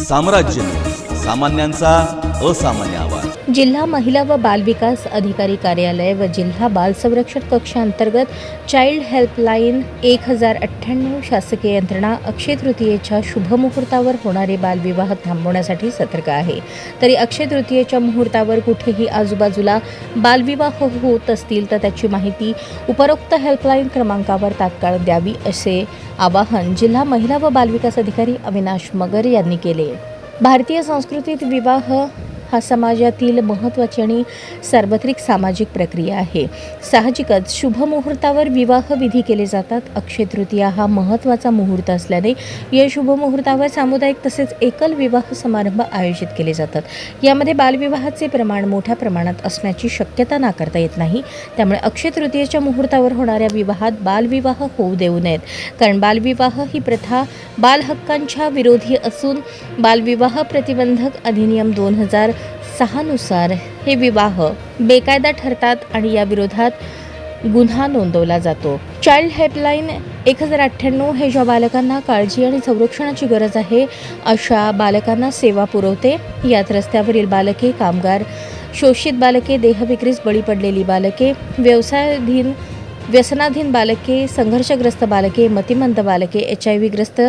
साम्राज्य, सामान्यांचा असामान्य आवाज. जिल्हा महिला व बाल विकास अधिकारी कार्यालय व जिल्हा बाल संरक्षण कक्षांतर्गत चाइल्ड हेल्पलाईन 1098 शासकीय यंत्रणा अक्षय तृतीयेच्या शुभमुहूर्तावर होणारे बालविवाह थांबवण्यासाठी सतर्क आहे. तरी अक्षय तृतीयेच्या मुहूर्तावर कुठेही आजूबाजूला बालविवाह होत असतील तर त्याची माहिती उपरोक्त हेल्पलाईन क्रमांकावर तात्काळ द्यावी असे आवाहन जिल्हा महिला व बाल विकास अधिकारी अविनाश मगर यांनी केले. भारतीय संस्कृतीत विवाह हा समाजातील महत्त्वाची आणि सार्वत्रिक सामाजिक प्रक्रिया आहे. साहजिकच शुभ मुहूर्तावर विवाह विधी केले जातात. अक्षय तृतीया हा महत्त्वाचा मुहूर्त असल्याने या शुभ मुहूर्तावर सामुदायिक तसेच एकल विवाह समारंभ आयोजित केले जातात. यामध्ये बालविवाहाचे प्रमाण मोठ्या प्रमाणात असण्याची शक्यता नाकारता येत नाही. त्यामुळे अक्षय तृतीयेच्या मुहूर्तावर होणाऱ्या विवाहात बालविवाह होऊ देऊ नयेत. कारण बालविवाह ही प्रथा बाल हक्कांच्या विरोधी असून बालविवाह प्रतिबंधक अधिनियम 2006 नुसार हे विवाह बेकायदा ठरतात आणि या विरोधात गुन्हा नोंदवला जातो. चाइल्ड हेल्पलाईन 1098 हे ज्या बालकांना काळजी आणि संरक्षणाची गरज आहे अशा बालकांना सेवा पुरवते. यात रस्त्यावरील बालके, कामगार, शोषित बालके, देहविक्रीस बळी पडलेली बालके, व्यसनाधीन बालके, संघर्षग्रस्त बालके, मतिमंद बालके, HIV ग्रस्त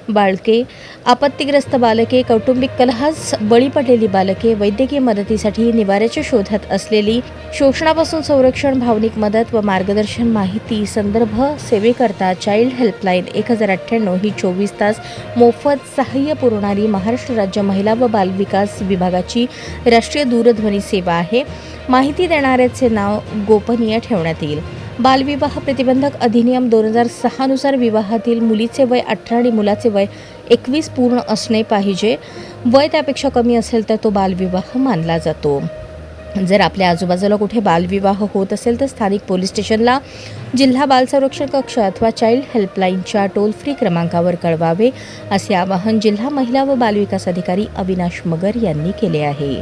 बालके, आपत्तीग्रस्त बालके, कौटुंबिक कलहास बळी पडलेली बालके, वैद्यकीय मदतीसाठी निवाऱ्याच्या शोधात असलेली, शोषणापासून संरक्षण, भावनिक मदत व मार्गदर्शन, माहिती, संदर्भ सेवेकरता चाइल्ड हेल्पलाईन 1098 ही 24 तास मोफत सहाय्य पुरवणारी महाराष्ट्र राज्य महिला व बाल विकास विभागाची राष्ट्रीय दूरध्वनी सेवा आहे. माहिती देणाऱ्याचे नाव गोपनीय ठेवण्यात येईल. बालविवाह प्रतिबंधक अधिनियम 2006 नुसार विवाहातील मुलीचे वय 18 आणि मुलाचे वय 21 पूर्ण असणे पाहिजे. वय त्यापेक्षा कमी असेल तर तो बालविवाह मानला जातो. जर आपल्या आजूबाजूला कुठे बालविवाह होत असेल तर स्थानिक पोलीस स्टेशनला, जिल्हा बाल संरक्षण कक्ष अथवा चाइल्ड हेल्पलाईनच्या टोल फ्री क्रमांकावर कळवावे असे आवाहन जिल्हा महिला व बाल विकास अधिकारी अविनाश मगर यांनी केले आहे.